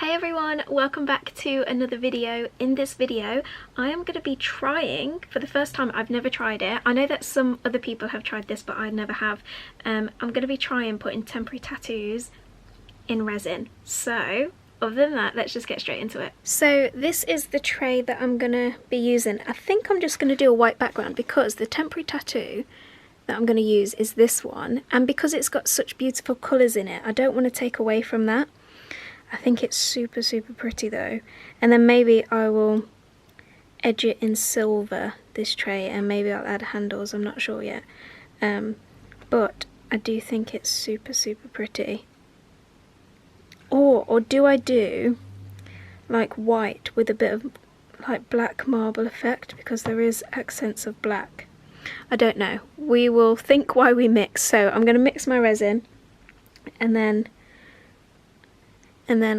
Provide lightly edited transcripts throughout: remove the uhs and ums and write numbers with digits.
Hey everyone, welcome back to another video. In this video I am going to be trying, for the first time, I've never tried it. I know that some other people have tried this but I never have. I'm going to be trying putting temporary tattoos in resin. So other than that, let's just get straight into it. So this is the tray that I'm going to be using. I think I'm just going to do a white background because the temporary tattoo that I'm going to use is this one, and because it's got such beautiful colours in it, I don't want to take away from that. I think it's super pretty though, and then maybe I will edge it in silver, this tray, and maybe I'll add handles, I'm not sure yet, but I do think it's super pretty. Or do I do like white with a bit of like black marble effect, because there is accents of black? I don't know, we will think while we mix. So I'm going to mix my resin and then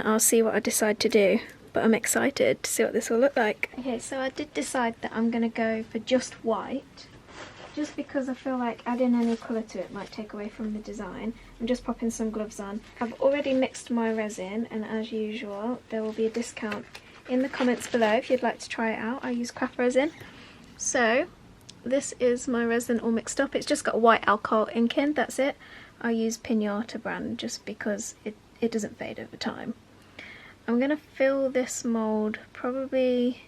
I'll see what I decide to do, but I'm excited to see what this will look like. Okay, so I did decide that I'm going to go for just white, just because I feel like adding any colour to it might take away from the design. I'm just popping some gloves on. I've already mixed my resin, and as usual there will be a discount in the comments below if you'd like to try it out. I use Craft Resin. So this is my resin all mixed up. It's just got white alcohol ink in, that's it. I use Pinata brand just because it doesn't fade over time. I'm going to fill this mould probably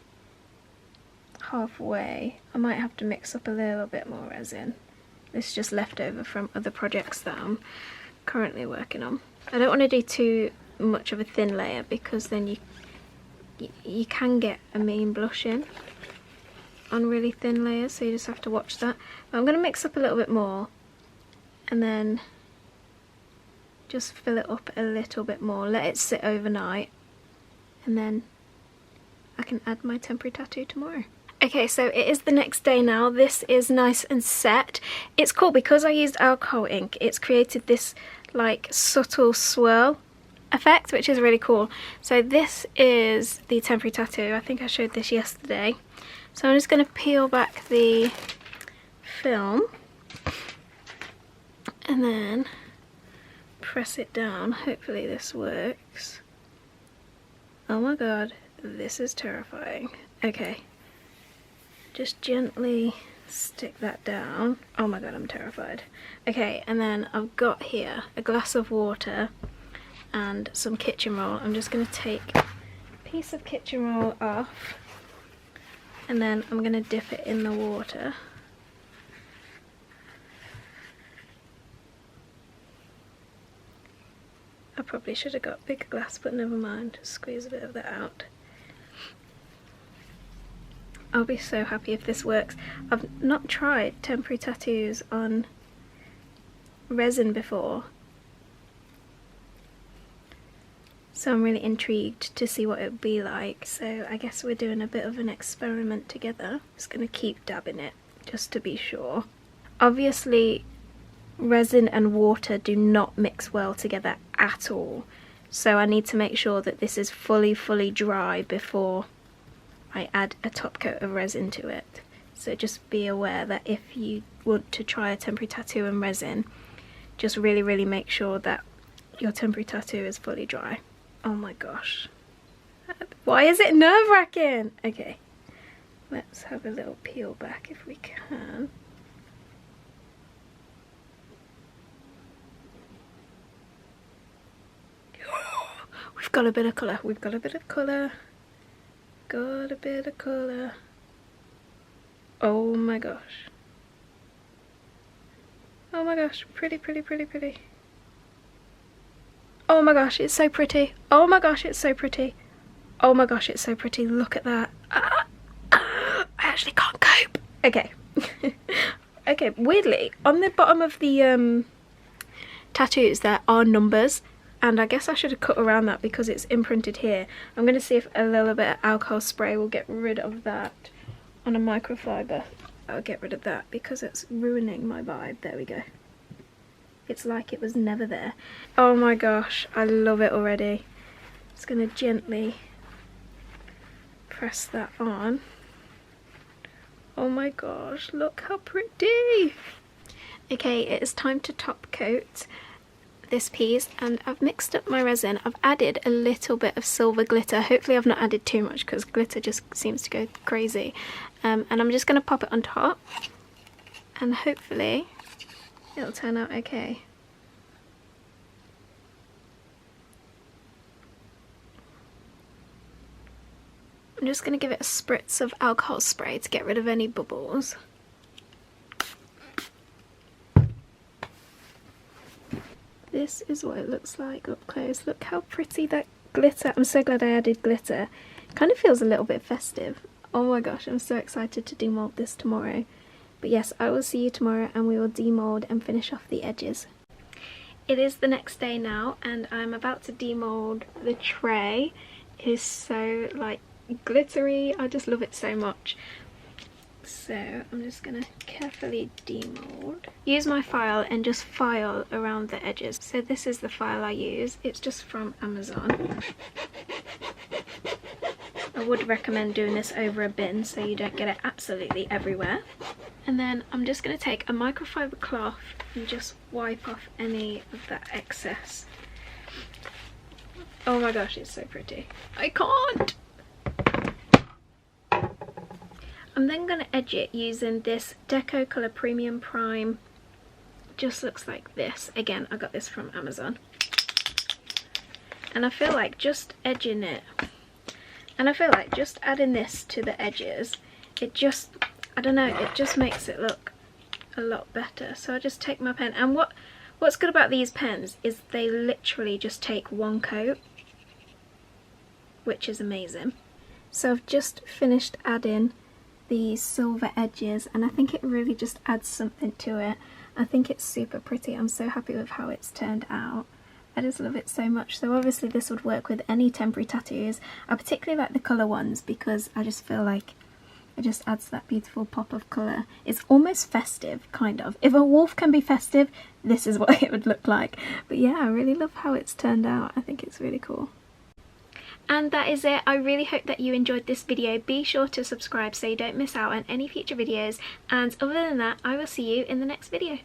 halfway. I might have to mix up a little bit more resin. This is just left over from other projects that I'm currently working on. I don't want to do too much of a thin layer because then you can get a mean blushing on really thin layers, so you just have to watch that. But I'm going to mix up a little bit more and then just fill it up a little bit more, let it sit overnight, and then I can add my temporary tattoo tomorrow. Okay, so it is the next day now. This is nice and set. It's cool because I used alcohol ink, it's created this like subtle swirl effect, which is really cool. So this is the temporary tattoo. I think I showed this yesterday. So I'm just going to peel back the film and then press it down. Hopefully this works. Oh my god, this is terrifying. Okay, just gently stick that down. Oh my god, I'm terrified. Okay, and then I've got here a glass of water and some kitchen roll. I'm just going to take a piece of kitchen roll off, and then I'm going to dip it in the water. I probably should have got a bigger glass, but never mind. Just squeeze a bit of that out. I'll be so happy if this works. I've not tried temporary tattoos on resin before, so I'm really intrigued to see what it would be like. So I guess we're doing a bit of an experiment together. Just going to keep dabbing it just to be sure. Obviously resin and water do not mix well together at all, so I need to make sure that this is fully dry before I add a top coat of resin to it. So just be aware that if you want to try a temporary tattoo in resin, just really make sure that your temporary tattoo is fully dry. Oh my gosh, why is it nerve-wracking? Okay, let's have a little peel back if we can. We've got a bit of colour, we've got a bit of colour, got a bit of colour. Oh my gosh. Oh my gosh, pretty. Oh my gosh, it's so pretty. Oh my gosh, it's so pretty. Oh my gosh, it's so pretty, look at that. I actually can't cope. Okay. Okay, weirdly, on the bottom of the tattoos there are numbers, and I guess I should have cut around that because it's imprinted here. I'm going to see if a little bit of alcohol spray will get rid of that on a microfiber. I'll get rid of that because it's ruining my vibe. There we go. It's like it was never there. Oh my gosh, I love it already. Just going to gently press that on. Oh my gosh, look how pretty. Okay, it is time to top coat. this piece and I've mixed up my resin. I've added a little bit of silver glitter. Hopefully I've not added too much because glitter just seems to go crazy. And I'm just going to pop it on top and hopefully it'll turn out okay. I'm just going to give it a spritz of alcohol spray to get rid of any bubbles. This is what it looks like up close. Look how pretty that glitter. I'm so glad I added glitter. Kind of feels a little bit festive. Oh my gosh, I'm so excited to demold this tomorrow. But yes, I will see you tomorrow and we will demold and finish off the edges. It is the next day now and I'm about to demold the tray. It is so like glittery. I just love it so much. So I'm just going to carefully demold. Use my file and just file around the edges. So this is the file I use. It's just from Amazon. I would recommend doing this over a bin so you don't get it absolutely everywhere. And then I'm just going to take a microfiber cloth and just wipe off any of that excess. Oh my gosh, it's so pretty. I can't! I'm then going to edge it using this Deco Colour Premium Prime. Just looks like this. Again, I got this from Amazon. And I feel like just edging it, and I feel like just adding this to the edges, it just, I don't know, it just makes it look a lot better. So I just take my pen, and what's good about these pens is they literally just take one coat, which is amazing. So I've just finished adding the silver edges and I think it really just adds something to it. I think it's super pretty. I'm so happy with how it's turned out. I just love it so much. So obviously this would work with any temporary tattoos. I particularly like the colour ones because I just feel like it just adds that beautiful pop of colour. It's almost festive, kind of. If a wolf can be festive, this is what it would look like. But yeah, I really love how it's turned out. I think it's really cool. And that is it. I really hope that you enjoyed this video. Be sure to subscribe so you don't miss out on any future videos. And other than that, I will see you in the next video.